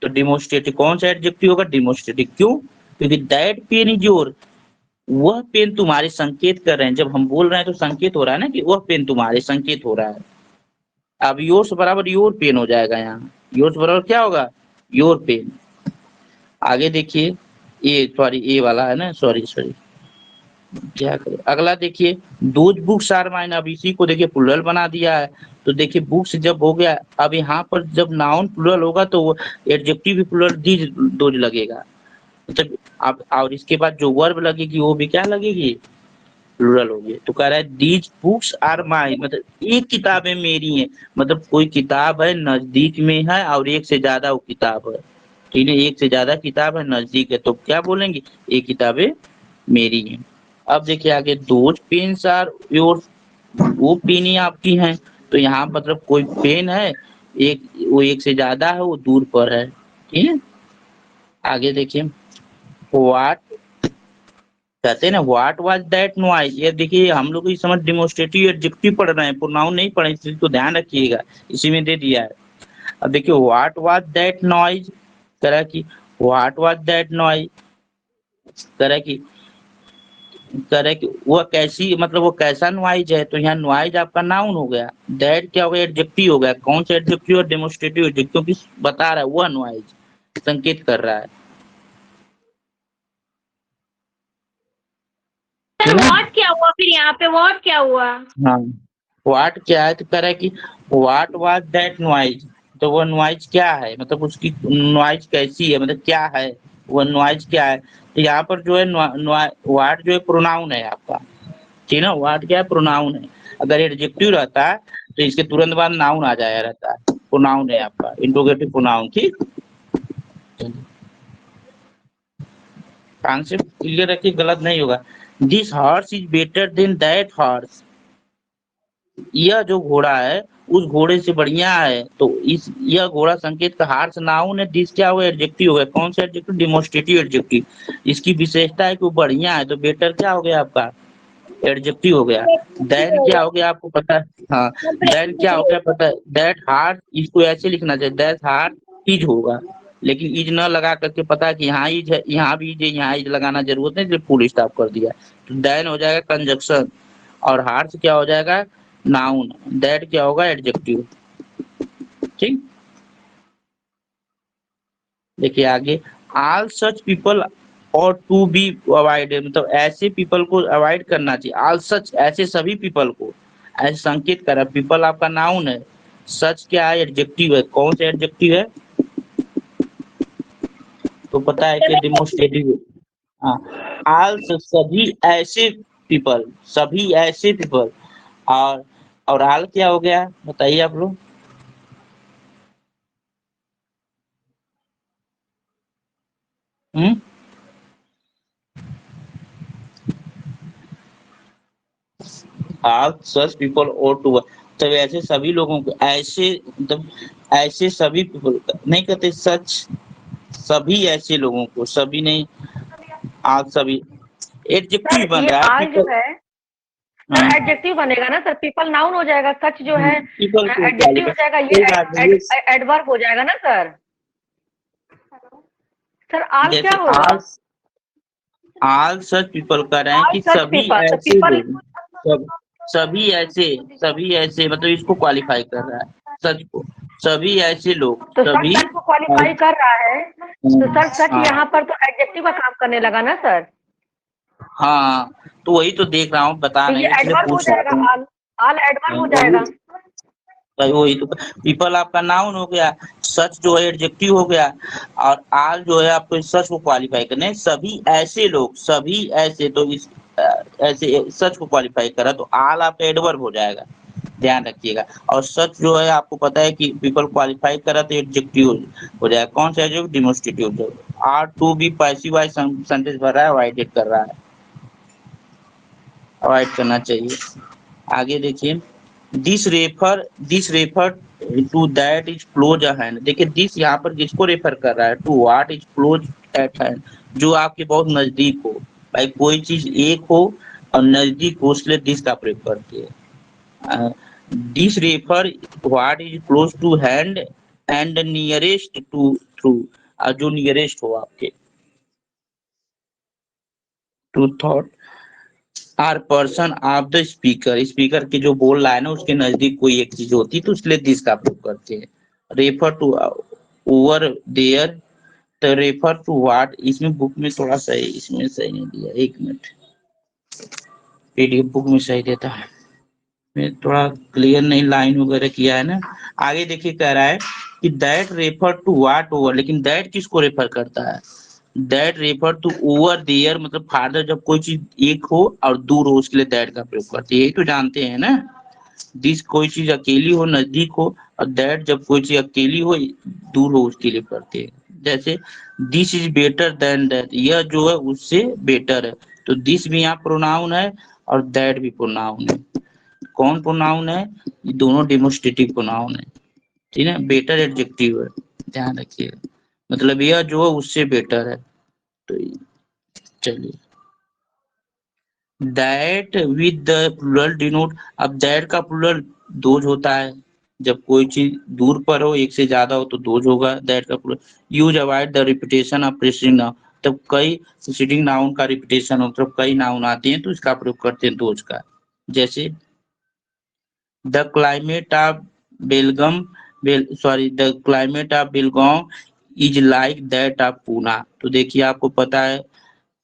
तो डिमोन्स्ट्रेटिव कौन सा एडजेक्टिव होगा, डिमोन्स्ट्रेटिव। क्यों, क्योंकि दैट पेन इज योर, वह पेन तुम्हारे, संकेत कर रहे हैं, जब हम बोल रहे हैं तो संकेत हो रहा है ना कि वह पेन तुम्हारे, संकेत हो रहा है। अब योर्स बराबर योर पेन हो जाएगा, यहाँ योर्स बराबर क्या होगा, योर पेन। आगे देखिए, ये सॉरी ए वाला है ना, सॉरी क्या करें, अगला देखिए, दोज बुक्स आर माइन, अब इसी को देखिए प्लुरल बना दिया है। तो देखिए बुक्स जब हो गया, अब यहाँ पर जब नाउन प्लुरल होगा तो वो एडजेक्टिव भी प्लुरल दीज दोज लगेगा, मतलब अब और इसके बाद जो वर्ब लगेगी वो भी क्या लगेगी, प्लुरल होगी। तो कह रहा है दीज बुक्स आर माइन, मतलब एक किताबें मेरी हैं, मतलब कोई किताब है नजदीक में है और एक से ज्यादा वो किताब है, ठीक है, एक से ज्यादा किताब है नजदीक है, तो क्या बोलेंगे, ये किताबें मेरी हैं। अब देखिए आगे, दोज पेन्स आर योर्स, वो पेन ही आपकी हैं, तो यहाँ मतलब कोई पेन है, एक वो एक से ज्यादा है, वो दूर पर है, ठीक है। आगे देखिए, व्हाट कहते हैं ना, व्हाट वाज दैट नॉइज, ये देखिए हम लोग इस समय डिमोन्स्ट्रेटिव एडजेक्टिव पढ़ रहे हैं, प्रोनाउन नहीं पढ़े, इस चीज को ध्यान रखिएगा, इसी में दे दिया है। अब देखिए व्हाट वाज दैट नॉइज, करा कि व्हाट वाज दैट नॉइज, करा कि वह कैसी, मतलब वो कैसा नॉइज है, तो यहाँ नॉइज आपका नाउन हो गया, दैट क्या हो गया, एडजेक्टिव हो गया। कौन सा एडजेक्टिव, डेमोन्स्ट्रेटिव एडजेक्टिव, क्योंकि बता रहा है वह नॉइज, संकेत कर रहा है, सर ठीक है। व्हाट क्या हुआ, फिर यहाँ पे व्हाट क्या हुआ? हाँ, व्हाट क्या है, तो कह रहा है कि व्हाट वाज दैट नॉइज, तो वो नॉइज क्या है, मतलब उसकी नॉइज कैसी है, मतलब क्या है, वो नॉइज क्या है। तो यहाँ पर जो है व्हाट जो है प्रोनाउन है आपका, ठीक है ना, व्हाट क्या है, प्रोनाउन है। अगर एडजेक्टिव रहता है तो इसके तुरंत बाद नाउन आ जाया रहता है, प्रोनाउन है आपका, इंट्रोगेटिव प्रोनाउन, ठीक। कॉन्सेप्ट क्लियर रखिए, गलत नहीं होगा। This horse is better than that horse, यह जो घोड़ा है उस घोड़े से बढ़िया है, तो इस यह घोड़ा संकेत का हार्स नाउन है, दिस क्या हुआ, एडजेक्टिव हो गया। कौन सा एडजेक्टिव, डिमोन्स्ट्रेटिव एडजेक्टिव। इसकी विशेषता है कि वो बढ़िया है, तो बेटर क्या हो गया आपका, एडजेक्टिव हो गया। देन क्या हो गया आपको पता है, हाँ देन क्या हो गया पता है, दैट हार्ट, इसको ऐसे लिखना चाहिए, दैट हार्ट इज होगा, लेकिन इज न लगा करके पता है कि यहाँ इज है, यहाँ भी इज है, यहाँ इज लगाना जरूरत नहीं, इसलिए फुल स्टॉप कर दिया। तो देन हो जाएगा कंजक्शन, और हार्ट क्या हो जाएगा, नाउन, दैट क्या होगा, एडजेक्टिव, ठीक। देखिए आगे, ऑल सच पीपल और टू बी अवॉइडेड, मतलब ऐसे पीपल को अवॉइड करना चाहिए, ऑल सच, ऐसे सभी पीपल को, ऐसे संकेत कर रहा है, पीपल आपका नाउन है, सच क्या है, एडजेक्टिव है। कौन सा एडजेक्टिव है, तो पता है कि डिमोन्स्ट्रेटिव, हाँ, ऑल सभी ऐसे पीपल, सभी ऐसे पीपल, और ऑल क्या हो गया, बताइए आप लोग। ऑल सच पीपल और टू, तब ऐसे सभी लोगों को, ऐसे मतलब ऐसे सभी पीपल नहीं कहते, सच सभी ऐसे लोगों को, सभी नहीं, आज सभी एडजेक्टिव सर बन ये रहा है आल जो पीपल, है सर हाँ एडजेक्टिव बनेगा ना सर, पीपल नाउन हो जाएगा, सच जो है पीपल को एडजेक्टिव हो जाएगा, कोई बात नहीं, ये एडवर्ब हो जाएगा ना सर। सर आल क्या जैसे होगा, ऑल सच पीपल कह रहे हैं ऑल कि सच सभी पीपल, तो ऐसे पीपल लोग, सब सभी ऐसे मतलब इसको क्वालिफाई कर रहा है, सच को, सभी ऐसे लोग, तो सभी सच को क्वालिफाई कर रहा है, तो सर सच हाँ यहाँ पर तो एडजेक्टिव का काम करने लगा ना सर, हाँ, तो वही तो देख रहा हूँ, बता तो नहीं ये है, इसलिए एडवर्ब हो पूछ रहा जाएगा, था। आल एडवर्ब हो वही जाएगा। वही तो, पीपल आपका नाउन हो गया, सच जो है एडजेक्टिव हो गया, और आल जो है आपको सच को क्वालिफाई करने, सभी ऐसे लोग, सभी ऐसे, तो इस ऐसे सच को क्वालिफाई कर रहा है तो ऑल आपका एडवर्ब हो जाएगा, ध्यान रखिएगा। और सच जो है आपको पता है कि पीपल क्वालिफाई कर रहा तो एडजेक्टिव हो जाएगा। कौन सा adjective? Demonstrative. Are to be passive voice sentence भर रहा है, अवॉइडेड कर रहा है, अवॉइड करना चाहिए। आगे देखिए, this refer to that is close a hand. देखिए दिस यहाँ पर किसको रेफर कर रहा है? To what is close at hand, जो आपके बहुत नजदीक हो। भाई कोई चीज एक हो और नजदीक हो, इसलिए दिस का प्रयोग करती है। This refer what is close to hand and nearest to through, जो नियरेस्ट हो आपके to thought or person of the speaker, speaker के जो बोल रहा है ना उसके नजदीक कोई एक चीज होती है तो इसलिए दिस का प्रयोग करते हैं। रेफर टू ओवर देयर, तो रेफर टू व्हाट, इसमें बुक में थोड़ा सही, इसमें सही नहीं दिया, एक मिनट, पीडीएफ बुक में सही देता है, मैं थोड़ा क्लियर नहीं लाइन वगैरह किया है ना। आगे देखिए कह रहा है कि that refer to what over, लेकिन दैट किसको रेफर करता है? That refer to over there, मतलब फादर जब कोई चीज एक हो और दूर हो उसके लिए दैट का प्रयोग करते हैं, यही तो जानते हैं ना। दिस कोई चीज अकेली हो नजदीक हो, और दैट जब कोई चीज अकेली हो दूर हो उसके लिए करते हैं। जैसे this is better than that, यह जो है उससे बेटर है, तो दिस भी यहाँ प्रोनाउन है और दैट भी प्रोनाउन है। कौन प्रोनाउन है? ये दोनों डेमोन्स्ट्रेटिव प्रोनाउन है, ठीक है। बेटर एडजेक्टिव है, ध्यान रखिएगा, मतलब यह जो है उससे बेटर है। तो चलिए, that with the plural denote, अब दैट का प्लूरल दोज होता है, जब कोई चीज दूर पर हो, एक से ज्यादा हो तो दोज होगा दैट का plural. Use avoid the repetition of preceding noun, तब कई प्रीसीडिंग नाउन का रिपीटेशन हो, मतलब कई नाउन आते हैं तो इसका प्रयोग करते हैं दोज का। जैसे the climate of Belgaum, the climate of Belgaum is like that of Poona. तो देखिए आपको पता है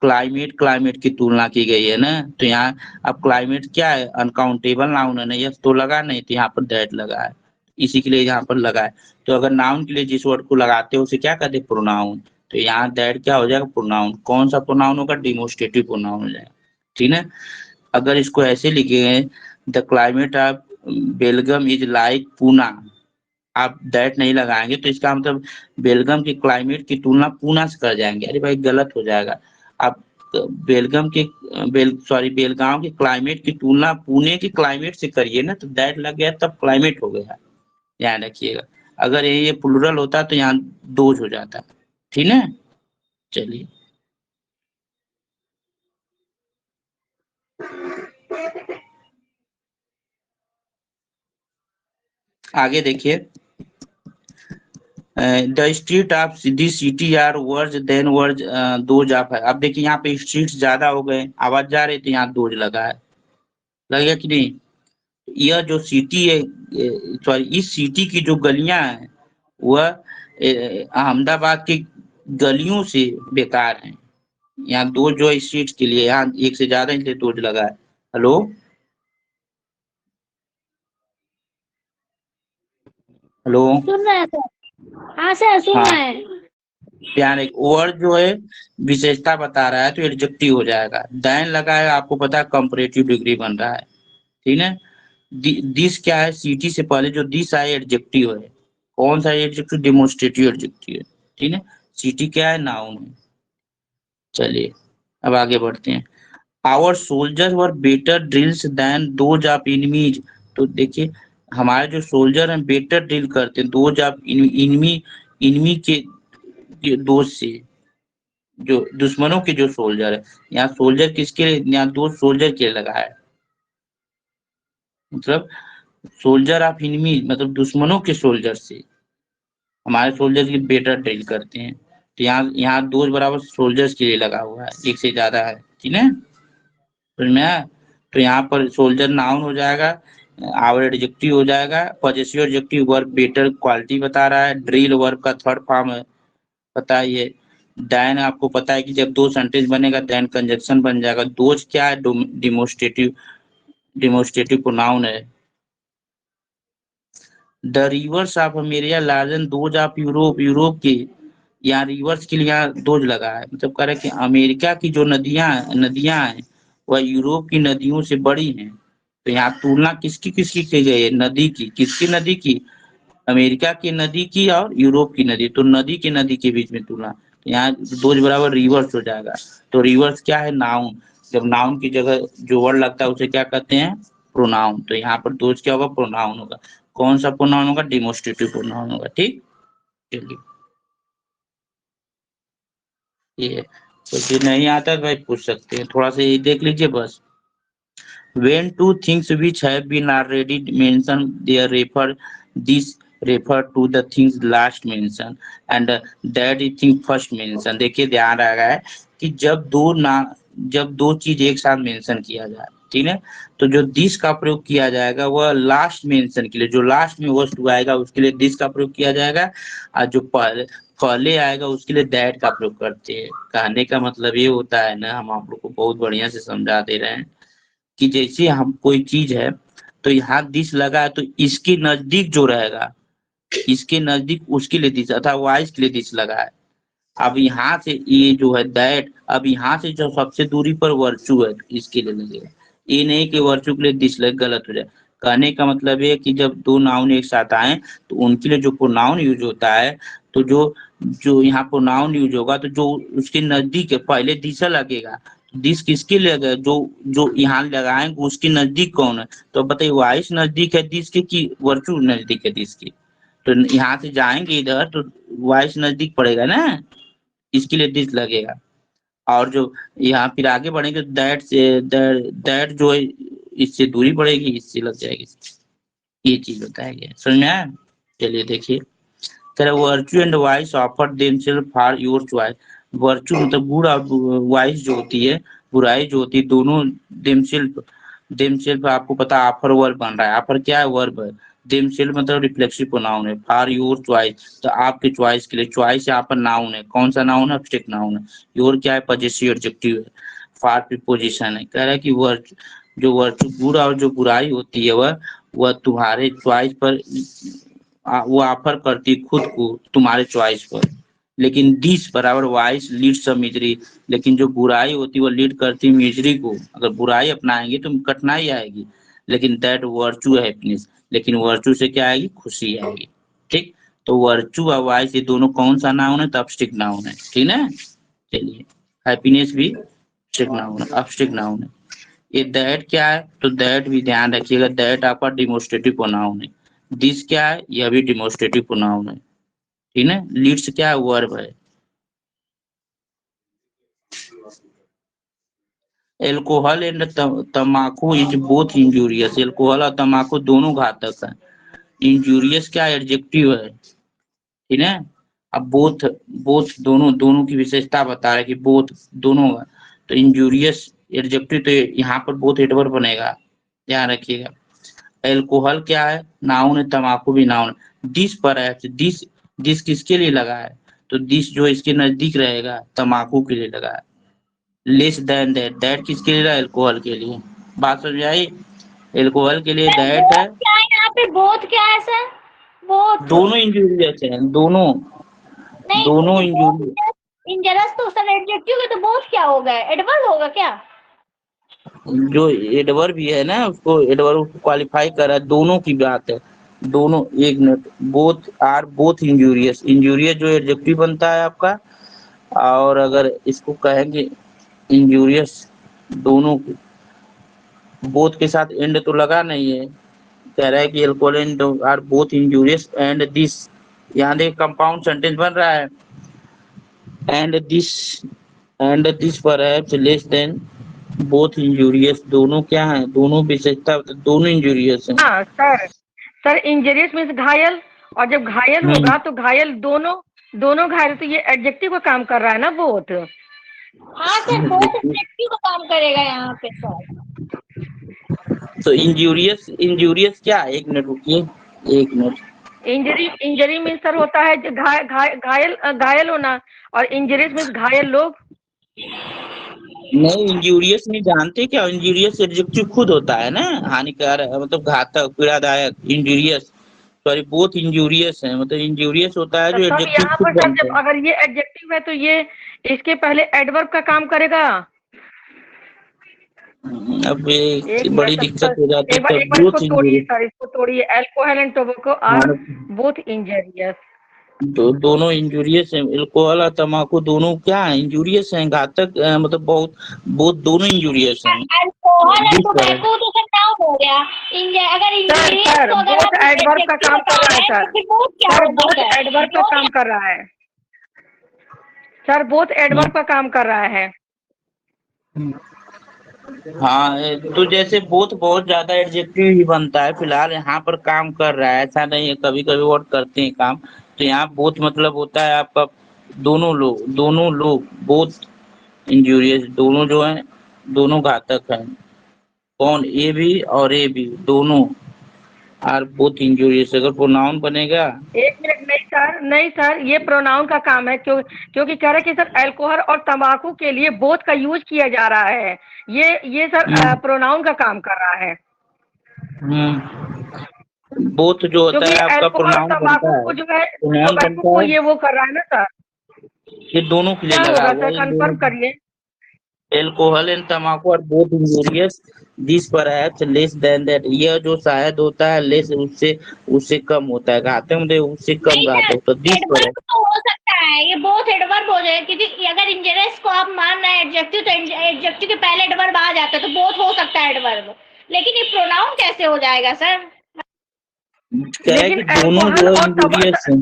क्लाइमेट की तुलना की गई है ना, तो यहाँ अब क्लाइमेट क्या है? अनकाउंटेबल नाउन है ना, यह तो लगा नहीं, तो यहाँ पर दैट लगा है, इसी के लिए यहाँ पर लगा है। तो अगर नाउन के लिए जिस वर्ड को लगाते हो उसे क्या कहते हैं? प्रोनाउन। तो यहाँ दैट क्या हो जाएगा? प्रोनाउन। कौन सा प्रोनाउन होगा? डेमोन्स्ट्रेटिव प्रोनाउन हो जाएगा, ठीक है। अगर इसको ऐसे लिखे गए, the climate of Belgaum is like Poona, आप दैट नहीं लगाएंगे तो इसका मतलब बेलगम की क्लाइमेट की तुलना पूना से कर जाएंगे, अरे भाई गलत हो जाएगा। आप बेलगांव के क्लाइमेट की तुलना पुणे के क्लाइमेट से करिए ना, तो दैट लग गया तब क्लाइमेट हो गया, ध्यान रखिएगा। अगर ये प्लूरल होता तो यहाँ दोज हो जाता, ठीक है। चलिए आगे देखिए, the street of this city are worse than worse those of है। अब देखिए यहाँ पे स्ट्रीट ज्यादा हो गए, आवाज जा रही तो यहाँ दोज लगा है, लगेगा कि नहीं? यह जो सिटी है, सॉरी इस सिटी की जो गलियां हैं वह अहमदाबाद की गलियों से बेकार हैं। यहाँ दो जो स्ट्रीट के लिए यहाँ एक से ज्यादा इसलिए दोज लगा है। हेलो हेलो, सुन रहे हैं सर? हाँ सर सुन हाँ, रहे हैं। यहाँ एक वर्ड जो है विशेषता बता रहा है तो एडजेक्टिव हो जाएगा। दैन लगा है, आपको पता है कंपैरेटिव डिग्री बन रहा है, ठीक है। दिस क्या है? सिटी से पहले जो दिस आए एडजेक्टिव है। कौन सा एडजेक्टिव? डेमोन्स्ट्रेटिव एडजेक्टिव है, ठीक है। सिटी क्या है? नाउन है। चलिए अब आगे बढ़ते हैं। Our soldier were better drills than those of enemies, तो देखिए हमारे जो सोल्जर हैं बेटर ड्रिल करते हैं दोज ऑफ इनमी, इनमी के दोस्त से, जो दुश्मनों के जो सोल्जर है। यहाँ सोल्जर किसके लिए? यहाँ दो सोल्जर के लिए लगा है, मतलब सोल्जर ऑफ इनमी मतलब दुश्मनों के सोल्जर से हमारे सोल्जर की बेटर ड्रिल करते हैं। तो यहाँ दो बराबर सोल्जर्स के लिए लगा हुआ है, एक से ज्यादा है, ठीक है। समझ में आया? तो यहाँ पर सोल्जर नाउन हो जाएगा, आवर एडजेक्टिव हो जाएगा, possessive adjective verb better quality बता रहा है, ड्रिल वर्ब का थर्ड फॉर्म है, पता है ये। दैन आपको पता है कि जब दो सेंटेंस बनेगा दैन कंजक्शन बन जाएगा। दोज क्या है? डिमोन्स्ट्रेटिव प्रोनाउन है। The reverse of America larger those of Europe, Europe के यहाँ रिवर्स के लिए यहाँ दोज लगा है, मतलब कह रहा है कि अमेरिका की जो नदियां हैं वह यूरोप की नदियों से बड़ी हैं। तो यहाँ तुलना किसकी किसकी की गई है? नदी की। किसकी नदी की? अमेरिका की नदी की और यूरोप की नदी। तो नदी की नदी के बीच में तुलना। तो यहाँ दोज बराबर रिवर्स हो जाएगा। तो रिवर्स क्या है? नाउन। जब नाउन की जगह जो वर्ड लगता है उसे क्या कहते हैं? प्रोनाउन। तो यहाँ पर दोज क्या होगा? प्रोनाउन होगा। कौन सा प्रोनाउन होगा? डिमोस्ट्रेटिव प्रोनाउन होगा। ठीक, चलिए ये तो जो नहीं आता है भाई पूछ सकते हैं, थोड़ा सा ये देख लीजिए बस। When two things which have been already mentioned, they refer to the things last mentioned and that is thing first mentioned। देखिए ध्यान रखा है कि जब दो चीज एक साथ मेंशन किया जाए, ठीक है, तो जो दिस का प्रयोग किया जाएगा वह लास्ट मेंशन के लिए, जो लास्ट में वस्तु आएगा उसके लिए दिस का प्रयोग किया जाएगा, और जो पहले आएगा उसके लिए दैट का प्रयोग करते हैं। कहने का मतलब ये होता है ना, हम आप लोग को बहुत बढ़िया से समझा दे रहे हैं कि जैसे हम कोई चीज है तो यहाँ दिस लगा है तो इसके नजदीक जो रहेगा, इसके नजदीक उसके लिए दिस अथरवाइज के लिए दिस लगा है। अब यहाँ से ये जो है दैट, अब यहाँ से जो सबसे दूरी पर वर्चू है तो इसके लिए लगेगा। ये नहीं कि वर्चू के लिए दिस लगे, गलत हो जाए। कहने का मतलब ये है कि जब दो नाउन एक साथ आए तो उनके लिए जो प्रोनाउन यूज होता है, तो जो जो यहाँ प्रोनाउन यूज होगा तो जो उसके नजदीक है पहले दिशा लगेगा। दिस किसके लिए लगेगा? जो जो यहाँ लगाएंगे उसके नजदीक कौन है? तो बताइए वाइस नजदीक है दिस के कि वर्चू नजदीक है दिस के? तो यहाँ से जाएंगे इधर तो वाइस नजदीक पड़ेगा ना, इसके लिए दिस लगेगा। और जो यहाँ फिर आगे बढ़ेंगे दैट से दैट जो है इससे दूरी बढ़ेगी, इससे लग जाएगी। ये चीज बताया समझ में आया? चलिए देखिए, कह रहा virtue and vice offer themselves for your choice. Virtue मतलब गुड और वाइस जो होती है, बुराई जो होती है, दोनों देमसेल्फ आपको पता ऑफर वर्ब बन रहा है। ऑफर क्या है? वर्ब है। देमसेल्फ मतलब रिफ्लेक्सिव प्रोनाउन है। फॉर योर चॉइस तो आपके चॉइस के लिए। चॉइस यहाँ पर नाउन है। कौन सा नाउन है? एब्स्ट्रैक्ट नाउन है। योर क्या है? पजेसिव एडजेक्टिव है। फॉर प्रीपोजिशन है। कह रहा है कि जो वर्चू गुड और जो बुराई होती है वह तुम्हारे चॉइस पर वो ऑफर करती खुद को तुम्हारे चॉइस पर। लेकिन दिस बराबर वाइस लीड सम मिजरी, लेकिन जो बुराई होती है वो लीड करती मिजरी को। अगर बुराई अपनाएंगे तो कठिनाई आएगी। लेकिन दैट वर्चू है हैप्पीनेस, लेकिन वर्चू से क्या आएगी? खुशी आएगी। ठीक, तो वर्चू और वाइस ये दोनों कौन सा नाउन है? तो अपस्टिक नाउन है। ठीक है, चलिए हैप्पीनेस भी अपस्टिक नाउन है, अपस्टिक नाउन है। ये दैट क्या है? तो दैट भी ध्यान रखिएगा, दैट आपका डिमोस्ट्रेटिव प्रोनाउन है। दिस क्या है? यह भी डिमोस्ट्रेटिव प्रोनाउन है। ठीक है, लीड्स क्या है? वर्ब है। एल्कोहल एंड तम्बाकू इज बोथ इंजूरियस। एल्कोहल और तम्बाकू दोनों घातक है। इंजूरियस क्या एडजेक्टिव है, ठीक है। अब बोथ बोथ दोनों की विशेषता बता रहा है कि बोथ दोनों है। तो इंजूरियस एडजेक्टिव तो यहाँ पर बोथ एडवर्ब बनेगा, ध्यान रखिएगा। एल्कोहल क्या है? नाउन है। तम्बाकू भी नाउन है। दिस पर है, दिस किसके लिए लगा है? तो दिस जो इसके नजदीक रहेगा तम्बाकू के लिए लगा है। लेस देन दैट, दैट किसके लिए? एल्कोहल के लिए। बात समझ आई? एल्कोहल के लिए सर दैट है। बोथ क्या है यहाँ पे? बोथ क्या है सर? बोथ दोनों इंजूरियस है, दोनों नहीं, दोनों तो इंजूरियस। इंजरस तो सर एडजेक्टिव है, तो बोथ क्या होगा? एडवर्ब होगा क्या? जो एडवर्ब भी है ना उसको एडवर्ब क्वालिफाई कर रहा है, दोनों की बात है। दोनों, एक minute, both are both injurious. Injurious जो एडजेक्टिव बनता है आपका, और अगर इसको कहेंगे इंजूरियस, दोनों बोथ के साथ एंड तो लगा नहीं है। कह रहा है कि alcohol and are both injurious and this, यहाँ देख कंपाउंड सेंटेंस बन रहा है। And this perhaps less than both injurious. दोनों क्या है? दोनों विशेषता, दोनों इंजूरियस है। हाँ सर इंजरियस मीन्स घायल, और जब घायल होगा तो घायल दोनों घायल, तो ये एडजेक्टिव का काम कर रहा है ना बोथ। हाँ सर, बोथ एडजेक्टिव का काम करेगा यहाँ पे सर। तो इंजूरियस क्या है? एक मिनट रुकिए, एक मिनट। इंजरी मीन्स सर होता है जो घायल होना, और इंजरीज मीन्स घायल लोग। नहीं, इंजूरियस नहीं जानते क्या? इंजूरियस एडजेक्टिव खुद होता है ना, हानिकारक मतलब घातक पीड़ादायक। इंजूरियस, सॉरी, बोथ इंजूरियस है, मतलब इंजूरियस होता है जो तब एडजेक्टिव यहाँ खुद पर सर बनता जब है। अगर ये एडजेक्टिव है तो ये इसके पहले एडवर्ब का काम करेगा। अब एक ये बड़ी मिनट दिक्कत हो जाती एक है बार तब एक बार इसको बोथ तोड़िए इंजूरियस। सर, इसको तोड़िए। Alcohol and tobacco are both injurious. दोनों इंजूरियस है, अल्कोहल और तम्बाकू दोनों क्या है, इंजूरियस है, घातक मतलब बहुत बहुत दोनों इंजूरियस हैं। अल्कोहल और जिस तरह टोबैको तो सर नाउन हो गया। अगर सर इंजीनियर्स सर को अगर बोथ आप एडवर्ब का एडजेक्टिव काम बता कर रहा रहे है हैं तो सर। फिर बोथ क्या सर होगा बोथ सर? एडवर्ब का काम कर रहा है। सर बोथ एडवर्ब का काम कर रहा है। हाँ तो जैसे बोथ बहुत ज्यादा एडजेक्टिव ही बनता है, फिलहाल यहाँ पर काम कर रहा है, ऐसा नहीं है, कभी कभी वर्ड करते हैं काम। तो यहाँ बोथ मतलब होता है आपका दोनों लोग बोथ इंजूरियस, दोनों जो है दोनों घातक हैं। कौन, ए भी और ए भी दोनों आर बोथ इंजूरियस, अगर प्रोनाउन बनेगा। एक मिनट, नहीं सर ये प्रोनाउन का काम है, क्योंकि कह रहे कि सर अल्कोहल और तंबाकू के लिए बोथ का यूज किया जा रहा है। ये सर प्रोनाउन का काम कर रहा है, बोथ जो होता क्योंकि है आपका अल्कोहल और प्रोनाउन तंबाकू बनता है, को जो है, प्रोनाउन टोबैको बनता को है, ये वो कर रहा है ना सर। ये दोनों के लिए क्या लगा होगा हुआ सर, है, इन दोनों। कंफर्म करिए। एल्कोहल एंड तम्बाकू और both injurious, this perhaps less then that, यह जो शायद होता है लेस उससे उससे कम होता है, घातक मतलब उससे कम नहीं घातक सर, होता है, दिस पर है। एडवर्ब तो हो सकता है, ये बोथ एडवर्ब हो जाए, क्योंकि अगर इंजरियस को आप मान रहे हैं एडजेक्टिव, तो एडजेक्टिव के पहले एडवर्ब आ जाता है, तो बोथ हो सकता है एडवर्ब। लेकिन ये प्रोनाउन कैसे हो जाएगा सर? क्या है लेकिन कि दोनों अल्कोहल जो है और इंजूरियस है।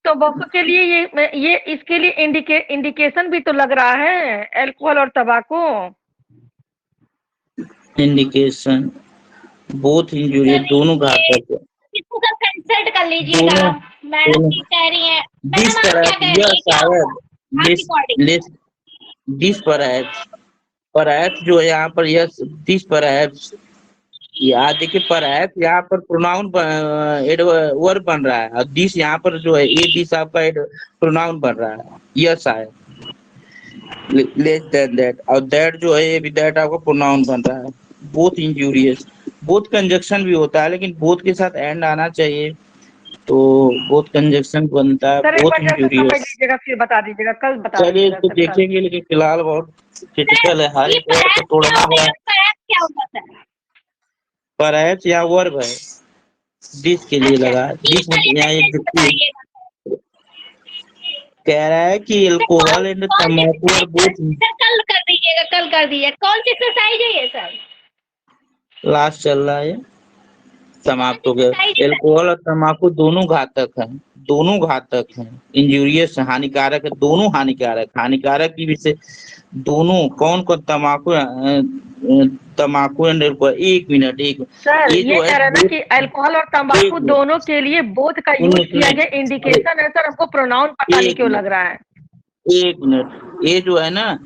तंबाकू के लिए ये इसके लिए इंडिकेशन भी तो लग रहा है, अल्कोहल और तंबाकू। इंडिकेशन, बोथ इंजूरियस सर दोनों ये घातक है, इसको सर कंसल्ट कर लीजिएगा। दोनों मैडम दोनों ये कह रही हैं। दिस मैडम आप पर है, क्या कह रही यह हैं, क्या होगा शायद आपके लेस अकॉर्डिंग? लेस, दिस पर है जो है यहाँ पर, यह दिस पर है, यहाँ देखिए परहैप्स यहाँ पर प्रोनाउन वर्ब बन रहा है, और दिस यहाँ पर जो है ये दिस आपका प्रोनाउन बन रहा है, यस शायद लेस देन दैट, और दैट जो है ये भी दैट आपका प्रोनाउन बन रहा है। बोथ इंजूरियस, बोथ कंजक्शन भी होता है, लेकिन बोथ के साथ एंड आना चाहिए, तो बोथ कंजक्शन बनता है, सर एक बोथ बार जरा समझ इंजूरियस। लीजिएगा, फिर बता दीजिएगा, कल बता चलिए दीजिएगा इसको सर, कल। देखेंगे, लेकिन फिलहाल बहुत सर क्रिटिकल है, हर ये एक वर्ड को तोड़ना है। परहैप्स क्या होगा सर? परहैप्स या वर्ब है, दिस के लिए अच्छा, लगा है, ये दिस सर मतलब यहाँ सेंटेंस एडजेक्टिव बताइएगा। कह रहा है कि सर कौन अल्कोहल एंड कौन सी तम्बाकू और एक्सरसाइज बोथ, सर? कल कर दीजिएगा, कल कर दीजिए। कौन सी एक्सरसाइज है ये सर? लास्ट चल रहा है, कौन समाप्त सी हो गया। एक्सरसाइज है सर? अल्कोहल और तम्बाकू दोनों घातक हैं, दोनों घातक हैं, इंजूरियस हानिकारक है, दोनों हानिकारक, हानिकारक की विषय दोनों, कौन कौन, तम्बाकू एंड अल्कोहल, एक मिनट सर ये ये जो है कह रहे हैं ना कि अल्कोहल और तंबाकू एक मिनट, दोनों के लिए बोथ का यूज किया गया, इंडिकेशन है सर, हमको प्रोनाउन पता नहीं एक क्यों मिनट लग रहा है। एक मिनट, ये जो है ना,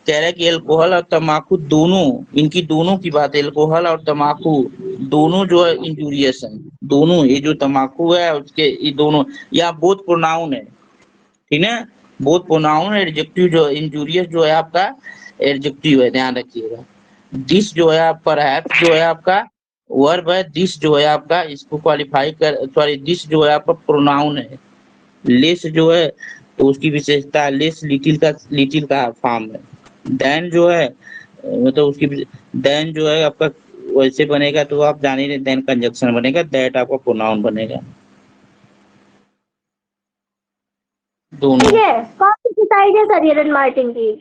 कह रहा है कि अल्कोहल और तम्बाकू दोनों, इनकी दोनों की बात है, अल्कोहल और तम्बाकू दोनों जो है इंजूरियस है, दोनों, ये जो तम्बाकू है उसके ये दोनों, या बोथ प्रोनाउन है, ठीक है, बोथ प्रोनाउन एडजेक्टिव, जो इंजूरियस जो है आपका एडजेक्टिव है, ध्यान रखिएगा। दिस जो है आप परहैप्स जो है आपका वर्ब है, दिस जो है आपका इसको क्वालिफाई कर, सॉरी दिस जो है आपका प्रोनाउन है, लेस जो है तो उसकी विशेषता है, लेस लिटिल का फॉर्म है, देन जो है मतलब उसकी देन जो है आपका वैसे बनेगा, तो आप जान ही रहे, देन कंजक्शन बनेगा, दैट आपका प्रोनाउन बनेगा, दोनों। ठीक है, कौन सी एक्सरसाइज है सर ये रेड मार्टिन की?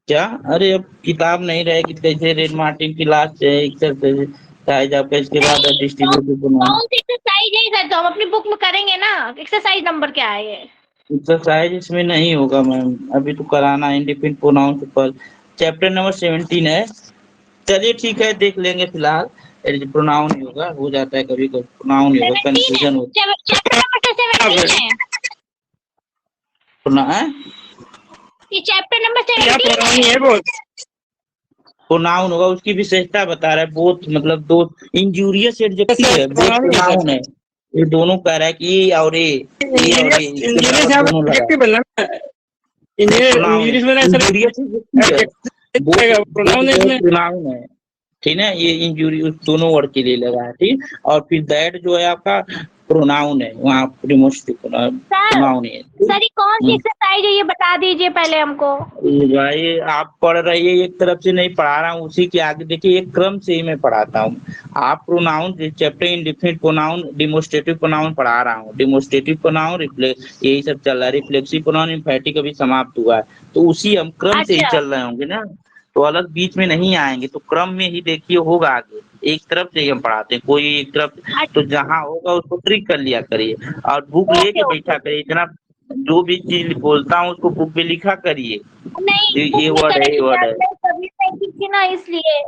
क्या, अरे अब किताब नहीं रहेगी, कैसे रेड मार्टिन की लास्ट एक्सरसाइज आपका, इसके बाद नहीं, डिस्ट्रीब्यूटिव प्रोनाउन। कौन सी एक्सरसाइज है सर? तो हम अपनी बुक में करेंगे ना। एक्सरसाइज नंबर क्या है ये? एक्सरसाइज इसमें नहीं होगा मैम, अभी तो कराना है इंडिपेंडेंट प्रोनाउन पर, चैप्टर नंबर 17 है। चलिए ठीक है, देख लेंगे फिलहाल, प्रोनाउन ही होगा, हो जाता है कभी कभी प्रोनाउन ही होगा, 17 है, कंफ्यूजन होता चैप्टर नंबर 17 है। है। ये चैप्टर नंबर 17 है। प्रोनाउन होगा, उसकी विशेषता बता रहा है, बोथ मतलब दो, इंजूरियस एडजेक्टिव है, बोथ प्रोनाउन है, ये दोनों कह रहा है कि ये और ये इसके बराबर दोनों लगा, इंजूरियस प्रोनाउन है, ठीक है, ये इंजूरी उस दोनों वर्ड के लिए लगा है, ठीक, और फिर दैट जो है आपका प्रोनाउन है, वहाँ डिमोस्ट्रेटिव प्रोनाउन है। सर ये कौन सी एक्सरसाइज है ये बता दीजिए पहले हमको। भाई आप पढ़ रही है, एक तरफ से नहीं पढ़ा रहा हूँ, उसी के आगे देखिए एक क्रम से ही मैं पढ़ाता हूँ। आप pronoun chapter indefinite pronoun demonstrative pronoun पढ़ा रहा हूँ। डिमोस्ट्रेटिव प्रोनाउन यही सब चल रहा है। रिफ्लेक्सिव प्रोनाउन एम्फैटिक अभी समाप्त हुआ है, तो उसी हम क्रम से ही अच्छा। चल रहे होंगे ना, तो अलग बीच में नहीं आएंगे, तो क्रम में ही देखिए होगा आगे। एक तरफ से ही हम पढ़ाते हैं, कोई एक तरफ, तो जहाँ होगा उसको ट्रिक कर लिया करिए और बुक लेके बैठा करिए। इतना जो भी चीज बोलता हूँ उसको बुक पे लिखा करिए, नहीं ये वर्ड है, ये वर्ड है। कभी नहीं थी ना इसलिए।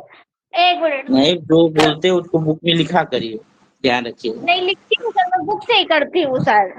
एक मिनट। नहीं, जो बोलते हैं उसको बुक में लिखा करिए, ध्यान रखिए। नहीं लिखती हूँ सर, मैं बुक से ही करती हूँ सर।